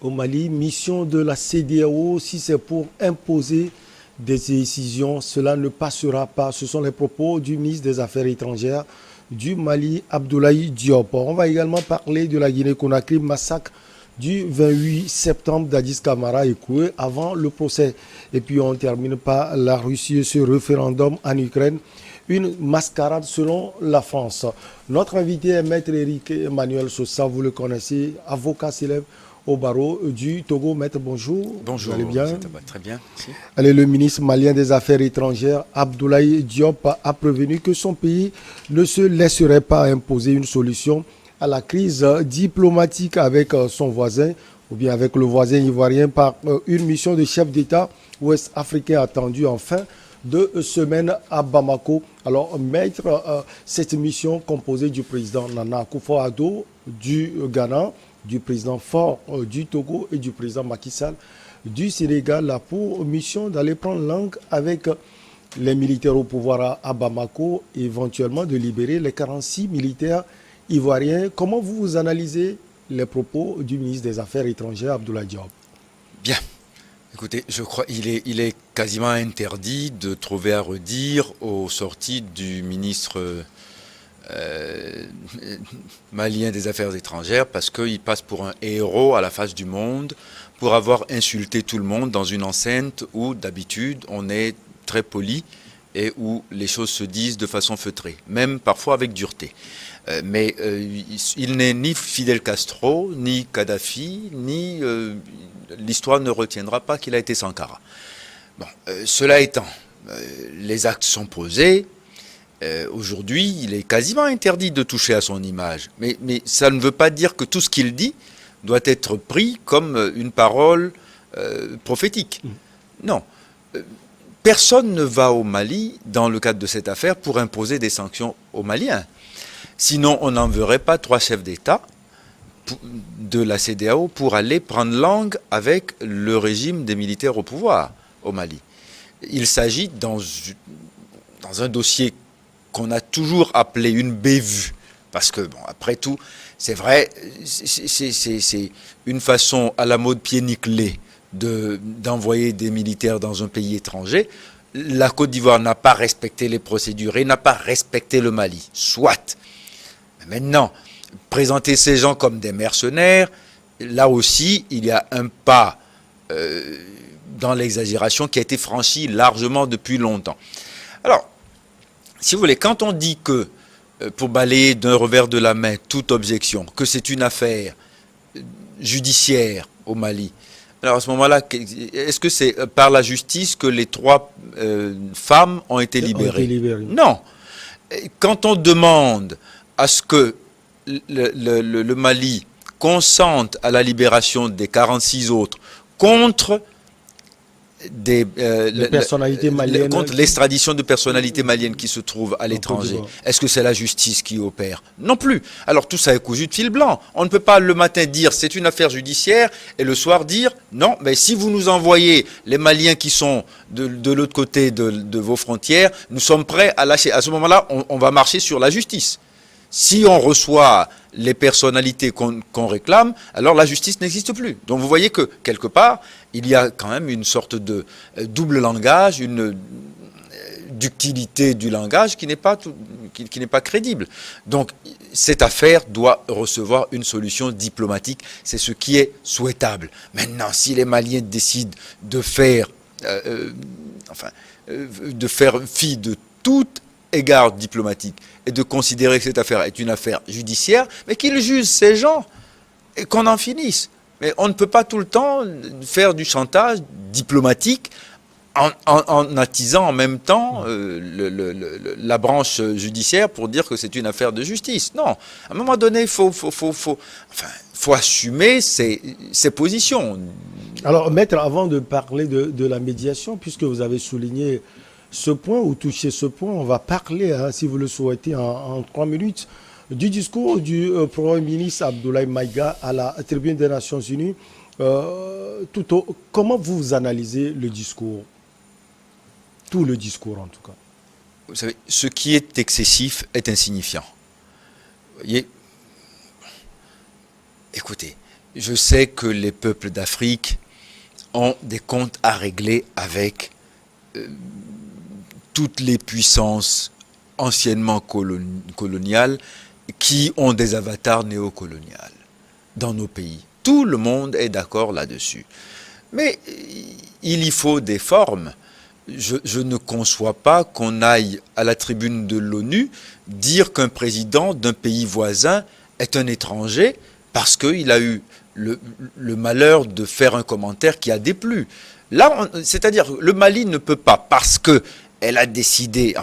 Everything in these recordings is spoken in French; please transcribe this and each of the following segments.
au Mali. Mission de la CEDEAO, si c'est pour imposer des décisions, cela ne passera pas. Ce sont les propos du ministre des Affaires étrangères du Mali, Abdoulaye Diop. On va également parler de la Guinée-Conakry, massacre du 28 septembre d'Addis Camara écoué avant le procès. Et puis on termine par la Russie et ce référendum en Ukraine. Une mascarade selon la France. Notre invité est Maître Éric Emmanuel Sosa, vous le connaissez, avocat célèbre au barreau du Togo. Maître, bonjour. Bonjour, vous allez bien? très bien. Merci. Allez, le ministre malien des Affaires étrangères, Abdoulaye Diop, a prévenu que son pays ne se laisserait pas imposer une solution à la crise diplomatique avec son voisin ou bien avec le voisin ivoirien par une mission de chef d'État ouest-africain attendue en fin de semaine à Bamako. Alors, maître, cette mission composée du président Nana Akufo-Addo du Ghana, du président Faure du Togo et du président Macky Sall du Sénégal a pour mission d'aller prendre langue avec les militaires au pouvoir à Bamako et éventuellement de libérer les 46 militaires ivoiriens. Comment vous analysez les propos du ministre des Affaires étrangères, Abdoulaye Diop? Bien. Écoutez, je crois qu'il est quasiment interdit de trouver à redire aux sorties du ministre malien des Affaires étrangères parce qu'il passe pour un héros à la face du monde pour avoir insulté tout le monde dans une enceinte où d'habitude on est très poli et où les choses se disent de façon feutrée, même parfois avec dureté. Mais il n'est ni Fidel Castro, ni Kadhafi, ni l'histoire ne retiendra pas qu'il a été Sankara. Bon, cela étant, les actes sont posés. Aujourd'hui, il est quasiment interdit de toucher à son image. Mais ça ne veut pas dire que tout ce qu'il dit doit être pris comme une parole prophétique. Non. Personne ne va au Mali, dans le cadre de cette affaire, pour imposer des sanctions aux Maliens. Sinon, on n'enverrait pas 3 chefs d'État de la CEDEAO pour aller prendre langue avec le régime des militaires au pouvoir au Mali. Il s'agit dans un dossier qu'on a toujours appelé une bévue, parce que, bon, après tout, c'est vrai, c'est une façon à la mode pied nickelé d'envoyer des militaires dans un pays étranger. La Côte d'Ivoire n'a pas respecté les procédures et n'a pas respecté le Mali. Soit. Maintenant, présenter ces gens comme des mercenaires, là aussi, il y a un pas dans l'exagération qui a été franchi largement depuis longtemps. Alors, si vous voulez, quand on dit que, pour balayer d'un revers de la main toute objection, que c'est une affaire judiciaire au Mali, alors à ce moment-là, est-ce que c'est par la justice que les 3 femmes ont été libérées? Non. Quand on demande à ce que le Mali consente à la libération des 46 autres contre personnalités maliennes, contre l'extradition de personnalités maliennes qui se trouvent à l'étranger. Est-ce que c'est la justice qui opère? Non plus. Alors tout ça est cousu de fil blanc. On ne peut pas le matin dire c'est une affaire judiciaire et le soir dire non, mais si vous nous envoyez les Maliens qui sont de l'autre côté de vos frontières, nous sommes prêts à lâcher. À ce moment-là, on va marcher sur la justice. Si on reçoit les personnalités qu'on réclame, alors la justice n'existe plus. Donc vous voyez que, quelque part, il y a quand même une sorte de double langage, une ductilité du langage qui n'est pas crédible. Donc cette affaire doit recevoir une solution diplomatique. C'est ce qui est souhaitable. Maintenant, si les Maliens décident de faire fi de toute égard diplomatique et de considérer que cette affaire est une affaire judiciaire, mais qu'ils jugent ces gens et qu'on en finisse. Mais on ne peut pas tout le temps faire du chantage diplomatique en attisant en même temps la branche judiciaire pour dire que c'est une affaire de justice. Non, à un moment donné, il faut assumer ses positions. Alors, maître, avant de parler de la médiation, puisque vous avez souligné ce point ou toucher ce point, on va parler, si vous le souhaitez, en 3 minutes, du discours du Premier ministre Abdoulaye Maïga à la tribune des Nations Unies. Comment vous analysez le discours? Tout le discours, en tout cas. Vous savez, ce qui est excessif est insignifiant. Vous voyez, écoutez, je sais que les peuples d'Afrique ont des comptes à régler avec toutes les puissances anciennement coloniales qui ont des avatars néocoloniales dans nos pays. Tout le monde est d'accord là-dessus. Mais il y faut des formes. Je ne conçois pas qu'on aille à la tribune de l'ONU dire qu'un président d'un pays voisin est un étranger parce qu'il a eu le malheur de faire un commentaire qui a déplu. Là, c'est-à-dire, le Mali ne peut pas, parce qu'il a décidé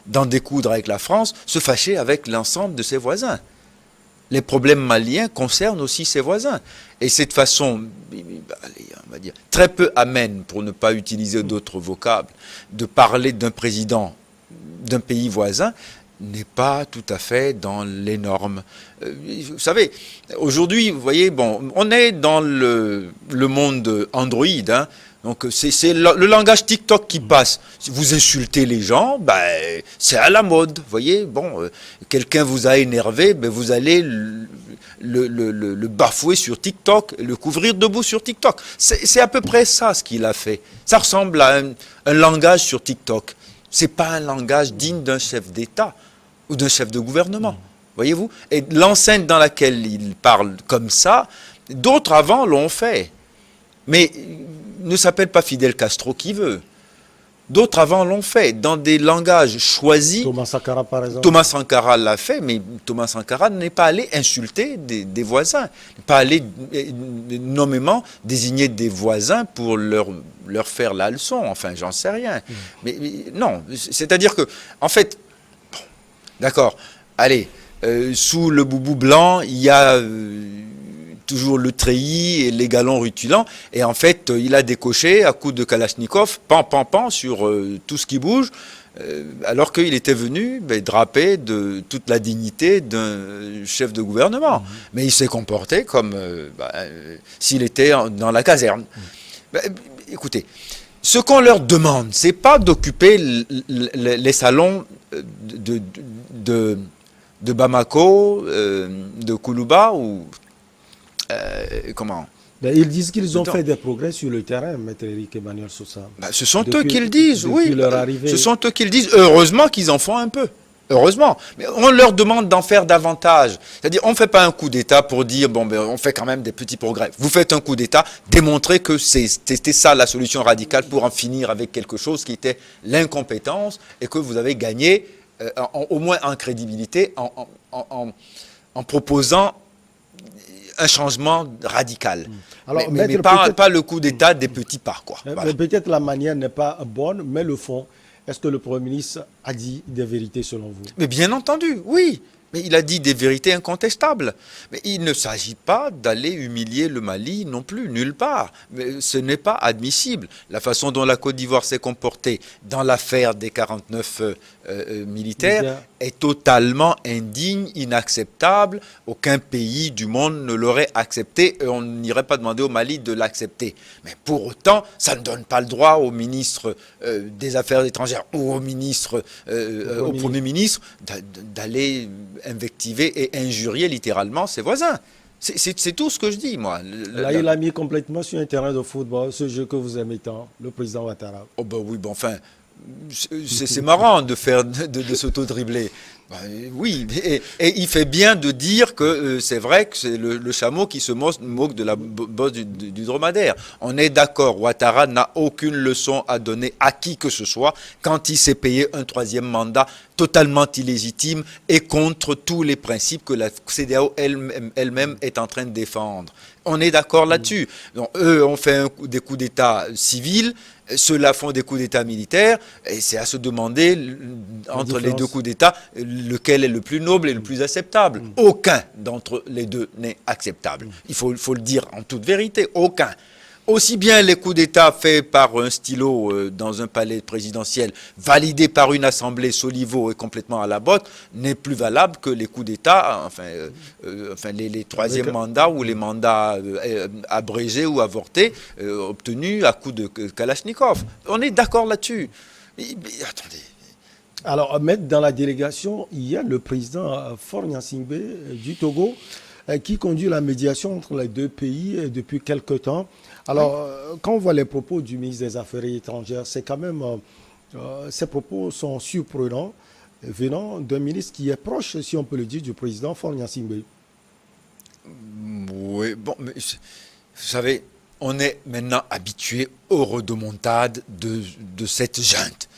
d'en découdre avec la France, se fâcher avec l'ensemble de ses voisins. Les problèmes maliens concernent aussi ses voisins. Et cette façon, on va dire, très peu amène, pour ne pas utiliser d'autres vocables, de parler d'un président d'un pays voisin, n'est pas tout à fait dans les normes. Vous savez, aujourd'hui, vous voyez, bon, on est dans le monde Android, hein, donc c'est le langage TikTok qui passe. Si vous insultez les gens, ben, c'est à la mode, vous voyez. Bon, quelqu'un vous a énervé, ben, vous allez le bafouer sur TikTok, le couvrir debout sur TikTok. C'est à peu près ça ce qu'il a fait. Ça ressemble à un langage sur TikTok. C'est pas un langage digne d'un chef d'État ou d'un chef de gouvernement, voyez-vous. Et l'enceinte dans laquelle il parle comme ça, d'autres avant l'ont fait. Mais ne s'appelle pas Fidel Castro qui veut. D'autres avant l'ont fait, dans des langages choisis. Thomas Sankara, par exemple. Thomas Sankara l'a fait, mais Thomas Sankara n'est pas allé insulter des voisins, n'est pas allé nommément désigner des voisins pour leur faire la leçon. Enfin, j'en sais rien. Mais non, c'est-à-dire que, en fait, bon, d'accord, allez, sous le boubou blanc, il y a toujours le treillis et les galons rutilants, et en fait, il a décoché à coups de Kalachnikov, pan, sur tout ce qui bouge, alors qu'il était venu draper de toute la dignité d'un chef de gouvernement. Mais il s'est comporté comme s'il était dans la caserne. Écoutez, ce qu'on leur demande, c'est pas d'occuper les salons de Bamako, de Koulouba ou comment? Ils disent qu'ils ont fait des progrès sur le terrain, Maître Éric Emmanuel Sosa. Ce sont eux qui le disent, oui. Leur arrivée. Ce sont eux qui le disent. Heureusement qu'ils en font un peu. Heureusement. Mais on leur demande d'en faire davantage. C'est-à-dire, on ne fait pas un coup d'État pour dire, bon, ben, on fait quand même des petits progrès. Vous faites un coup d'État, démontrez que c'était ça la solution radicale pour en finir avec quelque chose qui était l'incompétence et que vous avez gagné au moins en crédibilité en proposant un changement radical. Alors, mais pas le coup d'État des petits pas, quoi. Voilà. Peut-être la manière n'est pas bonne, mais le fond, est-ce que le Premier ministre a dit des vérités selon vous? Mais bien entendu, oui. Mais il a dit des vérités incontestables. Mais il ne s'agit pas d'aller humilier le Mali non plus, nulle part. Mais ce n'est pas admissible. La façon dont la Côte d'Ivoire s'est comportée dans l'affaire des 49 militaires est totalement indigne, inacceptable. Aucun pays du monde ne l'aurait accepté et on n'irait pas demander au Mali de l'accepter. Mais pour autant, ça ne donne pas le droit au ministre des Affaires étrangères ou au ministre, au Premier ministre d'aller invectiver et injurier littéralement ses voisins. C'est tout ce que je dis, moi. Là, il a mis complètement sur un terrain de football ce jeu que vous aimez tant, le président Ouattara. Oh ben oui, bon, enfin, c'est marrant de s'auto-dribbler. Ben, oui, et il fait bien de dire que c'est vrai que c'est le chameau qui se moque de la bosse du dromadaire. On est d'accord, Ouattara n'a aucune leçon à donner à qui que ce soit quand il s'est payé un troisième mandat totalement illégitime et contre tous les principes que la CEDEAO elle-même est en train de défendre. On est d'accord là-dessus. Donc, eux ont fait des coups d'État civils, ceux-là font des coups d'État militaires, et c'est à se demander, entre les deux coups d'État, lequel est le plus noble et le plus acceptable. Aucun d'entre les deux n'est acceptable. Il faut le dire en toute vérité, aucun. Aussi bien les coups d'État faits par un stylo dans un palais présidentiel, validés par une assemblée solivo et complètement à la botte, n'est plus valable que les coups d'État, les troisièmes mandats ou les mandats abrégés ou avortés, obtenus à coups de Kalachnikov. On est d'accord là-dessus. Mais attendez. Alors, dans la délégation, il y a le président Faure Gnassingbé du Togo. qui conduit la médiation entre les deux pays depuis quelque temps. Alors, quand on voit les propos du ministre des Affaires étrangères, c'est quand même, ces propos sont surprenants venant d'un ministre qui est proche, si on peut le dire, du président Faure Gnassingbé. Oui, bon, mais vous savez, on est maintenant habitué aux rodomontades de cette junte.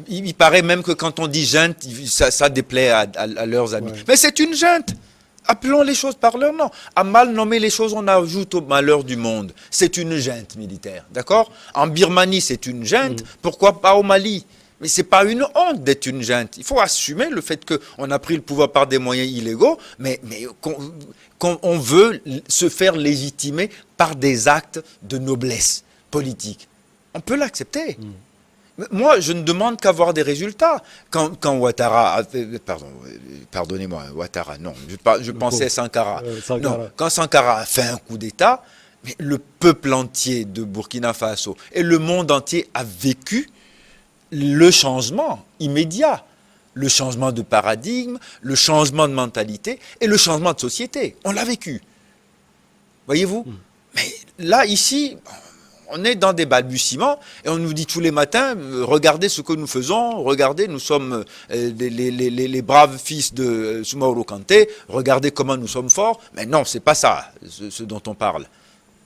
Il paraît même que quand on dit junte, ça déplaît à leurs amis. Ouais. Mais c'est une junte. Appelons les choses par leur nom. À mal nommer les choses, on ajoute au malheur du monde. C'est une junte militaire, d'accord? En Birmanie, c'est une junte. Pourquoi pas au Mali? Mais ce n'est pas une honte d'être une junte. Il faut assumer le fait qu'on a pris le pouvoir par des moyens illégaux, mais qu'on veut se faire légitimer par des actes de noblesse politique. On peut l'accepter. Moi, je ne demande qu'à voir des résultats. Quand Ouattara, pardonnez-moi, Ouattara, non, je pensais Sankara. Non, quand Sankara a fait un coup d'État, mais le peuple entier de Burkina Faso et le monde entier a vécu le changement immédiat, le changement de paradigme, le changement de mentalité et le changement de société. On l'a vécu. Voyez-vous? Mais là, ici, on est dans des balbutiements et on nous dit tous les matins, regardez ce que nous faisons, regardez, nous sommes les braves fils de Soumaoro Kanté, regardez comment nous sommes forts. Mais non, c'est pas ça, ce dont on parle.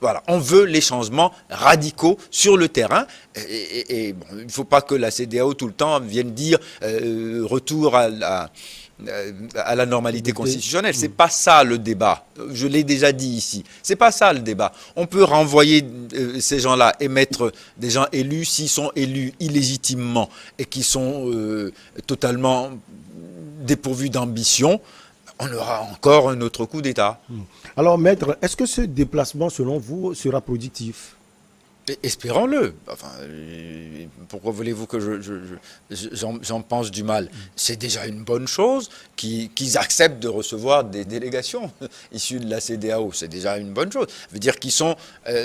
Voilà, on veut les changements radicaux sur le terrain et bon, il ne faut pas que la CEDEAO tout le temps vienne dire retour à la normalité constitutionnelle. C'est pas ça le débat. Je l'ai déjà dit ici. C'est pas ça le débat. On peut renvoyer ces gens-là et mettre des gens élus s'ils sont élus illégitimement et qui sont totalement dépourvus d'ambition. On aura encore un autre coup d'État. Alors, maître, est-ce que ce déplacement, selon vous, sera productif? Espérons-le. Enfin, pourquoi voulez-vous que j'en pense du mal? C'est déjà une bonne chose qu'ils acceptent de recevoir des délégations issues de la CEDEAO. C'est déjà une bonne chose. Ça veut dire qu'ils sont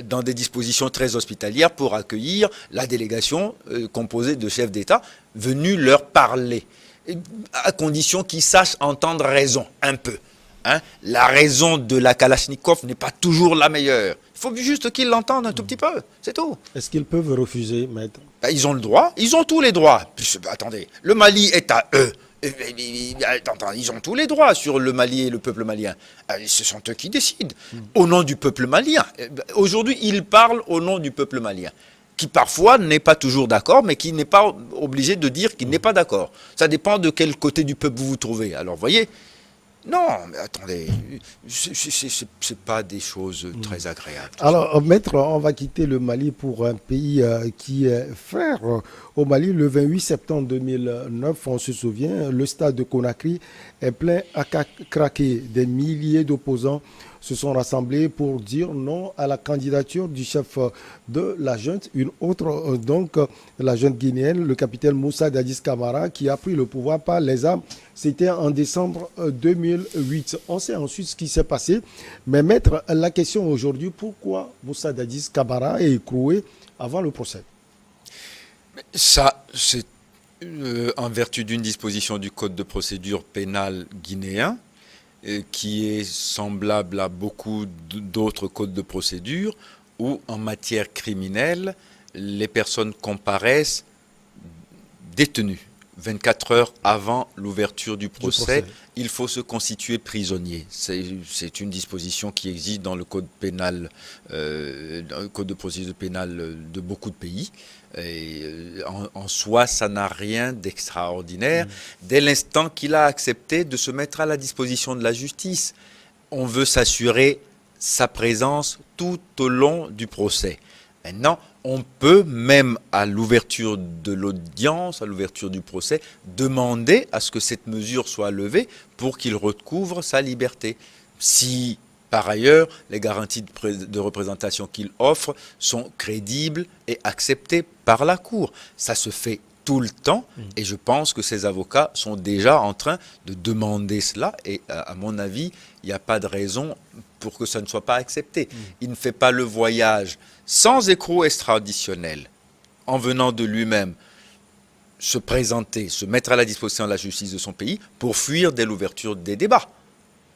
dans des dispositions très hospitalières pour accueillir la délégation composée de chefs d'État venus leur parler, à condition qu'ils sachent entendre raison, un peu. Hein? La raison de la Kalachnikov n'est pas toujours la meilleure. Il faut juste qu'ils l'entendent un tout petit peu, c'est tout. Est-ce qu'ils peuvent refuser, maître? Ils ont le droit, ils ont tous les droits. Attendez, le Mali est à eux. Ils ont tous les droits sur le Mali et le peuple malien. Ce sont eux qui décident, au nom du peuple malien. Aujourd'hui, ils parlent au nom du peuple malien, qui parfois n'est pas toujours d'accord, mais qui n'est pas obligé de dire qu'il n'est pas d'accord. Ça dépend de quel côté du peuple vous vous trouvez. Alors, voyez, non, mais attendez, c'est pas des choses très agréables. Alors, maître, on va quitter le Mali pour un pays qui est frère au Mali. Le 28 septembre 2009, on se souvient, le stade de Conakry est plein à craquer. Des milliers d'opposants se sont rassemblés pour dire non à la candidature du chef de la junte, une autre, donc la junte guinéenne, le capitaine Moussa Dadis Camara, qui a pris le pouvoir par les armes. C'était en décembre 2008. On sait ensuite ce qui s'est passé. Mais maître, la question aujourd'hui, pourquoi Moussa Dadis Camara est écroué avant le procès? Ça, c'est en vertu d'une disposition du Code de procédure pénale guinéen, qui est semblable à beaucoup d'autres codes de procédure, où en matière criminelle, les personnes comparaissent détenues. 24 heures avant l'ouverture du procès, il faut se constituer prisonnier. C'est une disposition qui existe dans le code pénal, dans le code de procédure pénale de beaucoup de pays. Et en soi, ça n'a rien d'extraordinaire. Dès l'instant qu'il a accepté de se mettre à la disposition de la justice, on veut s'assurer sa présence tout au long du procès. Maintenant, on peut même à l'ouverture de l'audience, à l'ouverture du procès, demander à ce que cette mesure soit levée pour qu'il recouvre sa liberté. Si, par ailleurs, les garanties de représentation qu'il offre sont crédibles et acceptées par la Cour. Ça se fait tout le temps et je pense que ces avocats sont déjà en train de demander cela et à mon avis, il n'y a pas de raison pour que ça ne soit pas accepté. Il ne fait pas le voyage sans écrou extraditionnel, en venant de lui-même se présenter, se mettre à la disposition de la justice de son pays pour fuir dès l'ouverture des débats.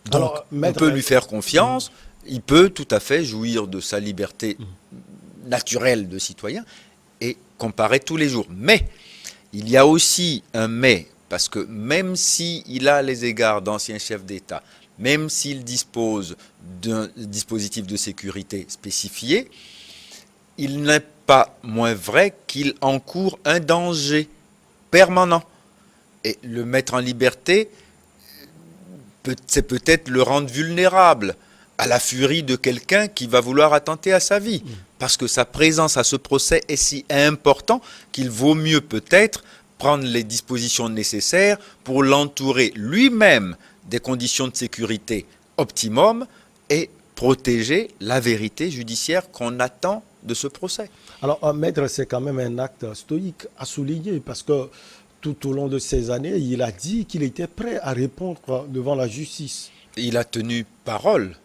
Donc, Alors, on maître, peut lui faire confiance, il peut tout à fait jouir de sa liberté naturelle de citoyen et comparaître tous les jours. Mais, il y a aussi un mais, parce que même s'il a les égards d'ancien chef d'État, même s'il dispose d'un dispositif de sécurité spécifié, il n'est pas moins vrai qu'il encourt un danger permanent. Et le mettre en liberté, c'est peut-être le rendre vulnérable à la furie de quelqu'un qui va vouloir attenter à sa vie. Parce que sa présence à ce procès est si important qu'il vaut mieux peut-être prendre les dispositions nécessaires pour l'entourer lui-même des conditions de sécurité optimum et protéger la vérité judiciaire qu'on attend de ce procès. alors, maître, c'est quand même un acte stoïque à souligner parce que tout au long de ces années, il a dit qu'il était prêt à répondre devant la justice. Il a tenu parole.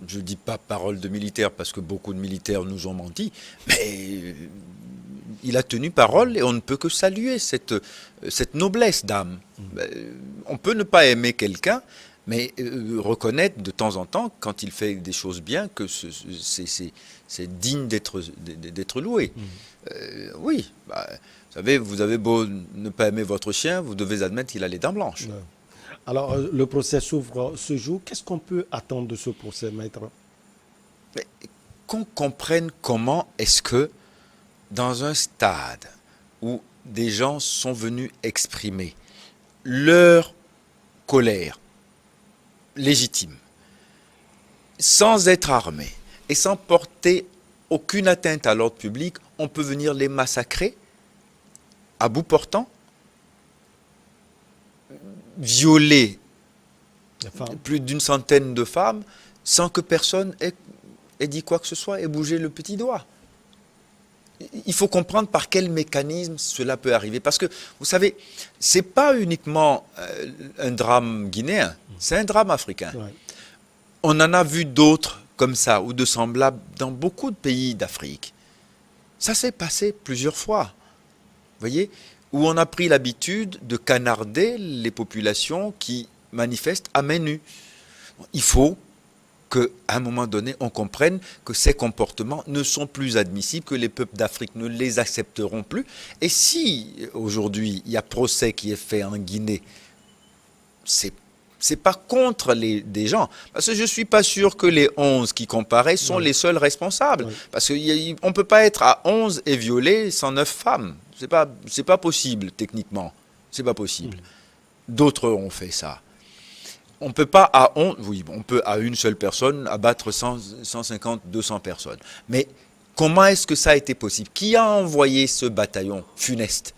Je ne dis pas parole de militaire parce que beaucoup de militaires nous ont menti, mais il a tenu parole et on ne peut que saluer cette noblesse d'âme. On peut ne pas aimer quelqu'un, mais reconnaître de temps en temps, quand il fait des choses bien, que c'est digne d'être loué. Oui, vous savez, vous avez beau ne pas aimer votre chien, vous devez admettre qu'il a les dents blanches. Ouais. Alors, le procès s'ouvre ce jour. Qu'est-ce qu'on peut attendre de ce procès, maître? Mais qu'on comprenne comment est-ce que, dans un stade où des gens sont venus exprimer leur colère légitime, sans être armés et sans porter aucune atteinte à l'ordre public, on peut venir les massacrer à bout portant, violer plus d'une centaine de femmes sans que personne ait dit quoi que ce soit et bougé le petit doigt. Il faut comprendre par quel mécanisme cela peut arriver. Parce que, vous savez, ce n'est pas uniquement un drame guinéen, c'est un drame africain. Ouais. On en a vu d'autres comme ça, ou de semblables, dans beaucoup de pays d'Afrique. Ça s'est passé plusieurs fois, vous voyez, où on a pris l'habitude de canarder les populations qui manifestent à main nue. Il faut qu'à un moment donné, on comprenne que ces comportements ne sont plus admissibles, que les peuples d'Afrique ne les accepteront plus. Et si, aujourd'hui, il y a procès qui est fait en Guinée, c'est pas contre des gens. Parce que je ne suis pas sûr que les 11 qui comparaissent sont les seuls responsables. Oui. Parce qu'on ne peut pas être à 11 et violer 109 femmes. C'est pas possible, techniquement. C'est pas possible. D'autres ont fait ça. On peut pas à 11, oui, on peut à une seule personne abattre 150, 200 personnes. Mais comment est-ce que ça a été possible? Qui a envoyé ce bataillon funeste?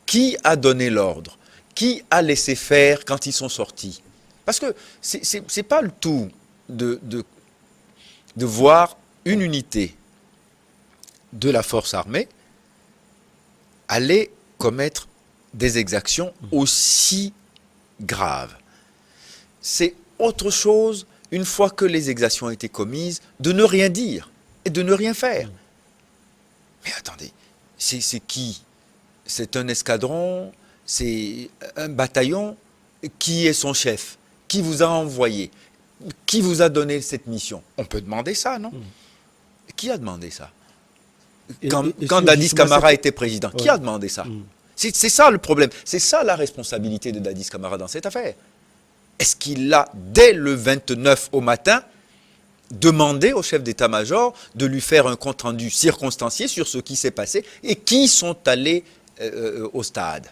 Qui a donné l'ordre? Qui a laissé faire quand ils sont sortis? Parce que c'est pas le tout de voir une unité de la force armée aller commettre des exactions aussi graves. C'est autre chose, une fois que les exactions ont été commises, de ne rien dire et de ne rien faire. Mais attendez, c'est qui? C'est un escadron? C'est un bataillon? Qui est son chef? Qui vous a envoyé? Qui vous a donné cette mission? On peut demander ça, non? Qui a demandé ça? Quand Dadis Camara était président, qui a demandé ça? C'est ça le problème. C'est ça la responsabilité de Dadis Camara dans cette affaire. Est-ce qu'il a, dès le 29 au matin, demandé au chef d'état-major de lui faire un compte-rendu circonstancié sur ce qui s'est passé et qui sont allés au stade?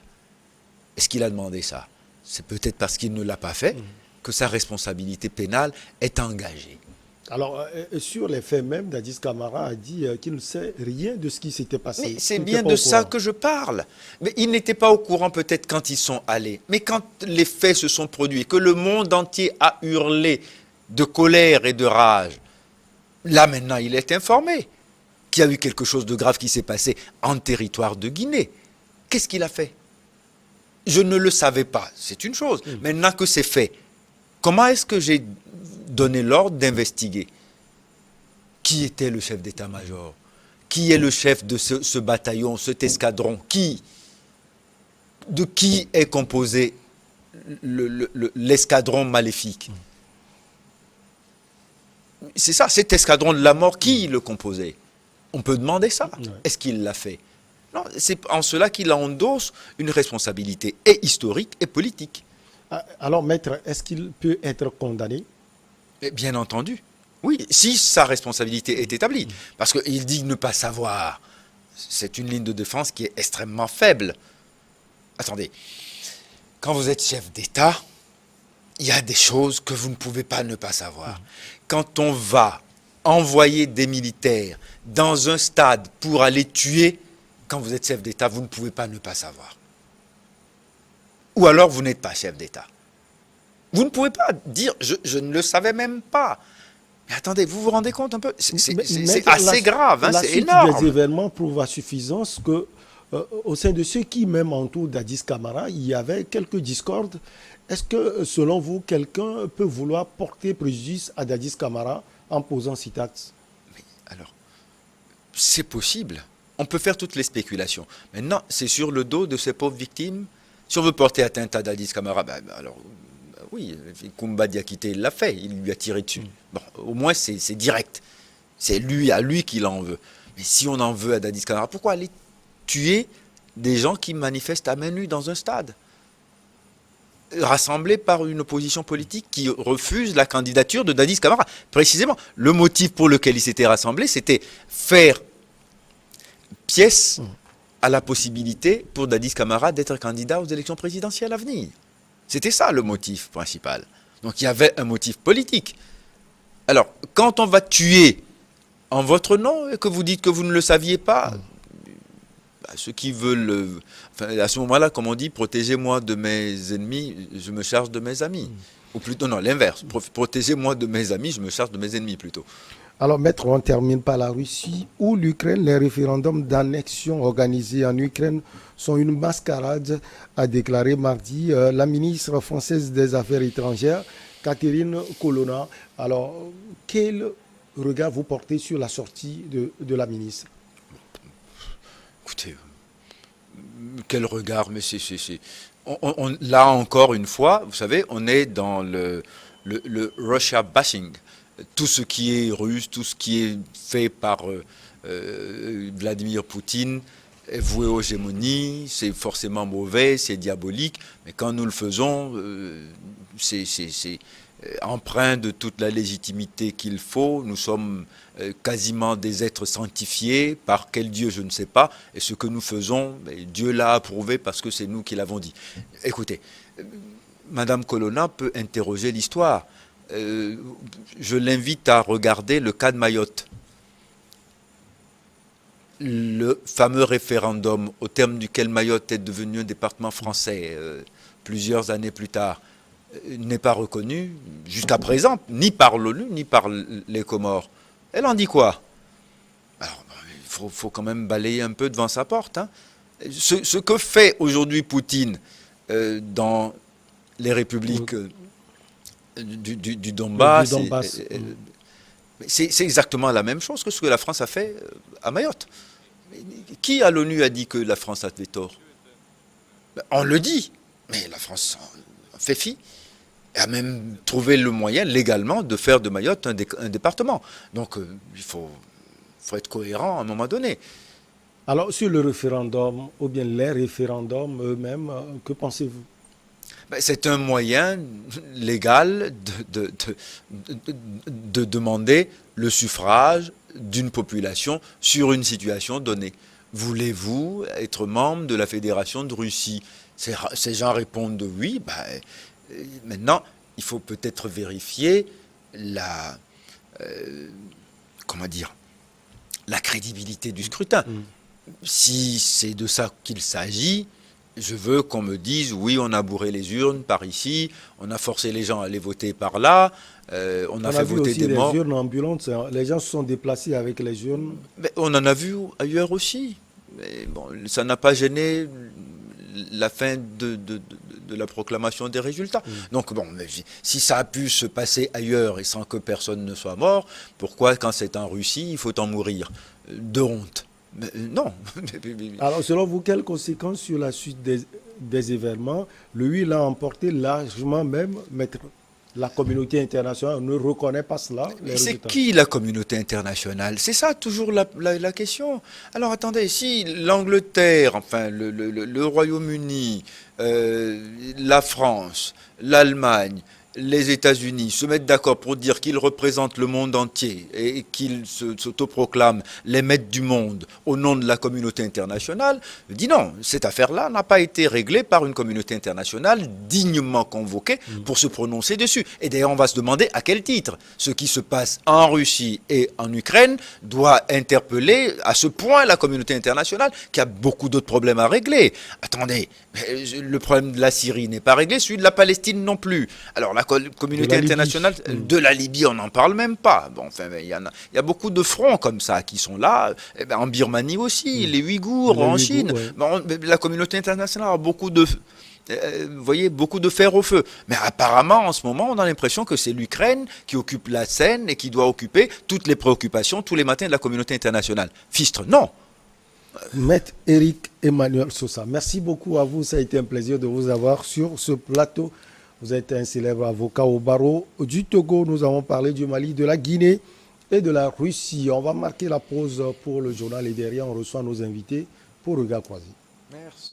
Est-ce qu'il a demandé ça? C'est peut-être parce qu'il ne l'a pas fait que sa responsabilité pénale est engagée. Alors, sur les faits même, Dadis Camara a dit qu'il ne sait rien de ce qui s'était passé. Mais c'est bien de ça que je parle. Mais ils n'étaient pas au courant peut-être quand ils sont allés. Mais quand les faits se sont produits, que le monde entier a hurlé de colère et de rage, là maintenant il est informé qu'il y a eu quelque chose de grave qui s'est passé en territoire de Guinée. Qu'est-ce qu'il a fait? Je ne le savais pas, c'est une chose. Maintenant que c'est fait, comment est-ce que j'ai donné l'ordre d'investiguer? Qui était le chef d'état-major? Qui est le chef de ce bataillon, cet escadron? De qui est composé l'escadron maléfique? C'est ça, cet escadron de la mort, qui le composait? On peut demander ça. Ouais. Est-ce qu'il l'a fait? Non, c'est en cela qu'il endosse une responsabilité et historique et politique. Alors, maître, est-ce qu'il peut être condamné? Et bien entendu. Oui, si sa responsabilité est établie. Parce qu'il dit ne pas savoir. C'est une ligne de défense qui est extrêmement faible. Attendez, quand vous êtes chef d'État, il y a des choses que vous ne pouvez pas ne pas savoir. Quand on va envoyer des militaires dans un stade pour aller tuer, quand vous êtes chef d'État, vous ne pouvez pas ne pas savoir. Ou alors vous n'êtes pas chef d'État. Vous ne pouvez pas dire je ne le savais même pas. Mais attendez, vous vous rendez compte un peu? C'est assez grave, hein, c'est énorme. La suite des événements prouve à suffisance que au sein de ceux qui même entourent Dadis Camara, il y avait quelques discordes. Est-ce que, selon vous, quelqu'un peut vouloir porter préjudice à Dadis Camara en posant cet acte? Alors, c'est possible. On peut faire toutes les spéculations. Maintenant, c'est sur le dos de ces pauvres victimes. Si on veut porter atteinte à Dadis Camara, alors oui, Koumba Diakité l'a fait, il lui a tiré dessus. Bon, au moins, c'est direct. C'est lui, à lui qu'il en veut. Mais si on en veut à Dadis Camara, pourquoi aller tuer des gens qui manifestent à main nue dans un stade, rassemblés par une opposition politique qui refuse la candidature de Dadis Camara? Précisément, le motif pour lequel ils s'étaient rassemblés, c'était faire pièce à la possibilité pour Dadis Camara d'être candidat aux élections présidentielles à venir. C'était ça le motif principal. Donc il y avait un motif politique. Alors, quand on va tuer en votre nom et que vous dites que vous ne le saviez pas, ceux qui veulent, à ce moment-là, comme on dit, protégez-moi de mes ennemis, je me charge de mes amis. Ou plutôt, non, l'inverse. Protégez-moi de mes amis, je me charge de mes ennemis plutôt. Alors, maître, on termine par la Russie ou l'Ukraine. Les référendums d'annexion organisés en Ukraine sont une mascarade, a déclaré mardi la ministre française des Affaires étrangères, Catherine Colonna. Alors, quel regard vous portez sur la sortie de la ministre? Écoutez, quel regard, mais là encore une fois, vous savez, on est dans le Russia bashing. Tout ce qui est russe, tout ce qui est fait par Vladimir Poutine est voué aux gémonies, c'est forcément mauvais, c'est diabolique, mais quand nous le faisons, c'est empreint de toute la légitimité qu'il faut. Nous sommes quasiment des êtres sanctifiés. Par quel Dieu, je ne sais pas. Et ce que nous faisons, Dieu l'a approuvé parce que c'est nous qui l'avons dit. Écoutez, Madame Colonna peut interroger l'histoire. Je l'invite à regarder le cas de Mayotte. Le fameux référendum au terme duquel Mayotte est devenu un département français plusieurs années plus tard n'est pas reconnu jusqu'à présent ni par l'ONU ni par les Comores. Elle en dit quoi? Alors, il faut quand même balayer un peu devant sa porte. Hein. Ce que fait aujourd'hui Poutine dans les républiques du Donbass, c'est exactement la même chose que ce que la France a fait à Mayotte. Qui à l'ONU a dit que la France avait tort? On le dit, mais la France en fait fi. Elle a même trouvé le moyen légalement de faire de Mayotte un département. Donc il faut être cohérent à un moment donné. Alors sur le référendum, ou bien les référendums eux-mêmes, que pensez-vous? C'est un moyen légal de demander le suffrage d'une population sur une situation donnée. Voulez-vous être membre de la Fédération de Russie? Ces gens répondent oui. Maintenant, il faut peut-être vérifier la crédibilité du scrutin. Si c'est de ça qu'il s'agit, je veux qu'on me dise, oui, on a bourré les urnes par ici, on a forcé les gens à aller voter par là, on a fait voter des morts. Les urnes ambulantes, les gens se sont déplacés avec les urnes. Mais on en a vu ailleurs aussi. Mais bon, ça n'a pas gêné la fin de la proclamation des résultats. Donc bon, mais si ça a pu se passer ailleurs et sans que personne ne soit mort, pourquoi quand c'est en Russie, il faut en mourir de honte? Mais, non. Alors selon vous, quelles conséquences sur la suite des événements? Le oui l'a emporté largement même, maître. La communauté internationale ne reconnaît pas cela. C'est qui la communauté internationale? C'est ça toujours la question. Alors attendez, si l'Angleterre, enfin le Royaume-Uni, la France, l'Allemagne, les États-Unis se mettent d'accord pour dire qu'ils représentent le monde entier et qu'ils s'autoproclament les maîtres du monde au nom de la communauté internationale, je dis non, cette affaire-là n'a pas été réglée par une communauté internationale dignement convoquée pour se prononcer dessus. Et d'ailleurs, on va se demander à quel titre ce qui se passe en Russie et en Ukraine doit interpeller à ce point la communauté internationale qui a beaucoup d'autres problèmes à régler. Attendez, le problème de la Syrie n'est pas réglé, celui de la Palestine non plus. Alors la communauté internationale, de la Libye, on n'en parle même pas. Bon, enfin, il y a beaucoup de fronts comme ça qui sont là. Eh ben, en Birmanie aussi, les Ouïghours, en Chine. Ouais. Bon, la communauté internationale a beaucoup de... vous voyez, beaucoup de fer au feu. Mais apparemment, en ce moment, on a l'impression que c'est l'Ukraine qui occupe la scène et qui doit occuper toutes les préoccupations tous les matins de la communauté internationale. Fistre, non. Maître Éric Emmanuel Sosa, merci beaucoup à vous. Ça a été un plaisir de vous avoir sur ce plateau. Vous êtes un célèbre avocat au barreau du Togo. Nous avons parlé du Mali, de la Guinée et de la Russie. On va marquer la pause pour le journal et derrière, on reçoit nos invités pour Regard Croisé. Merci.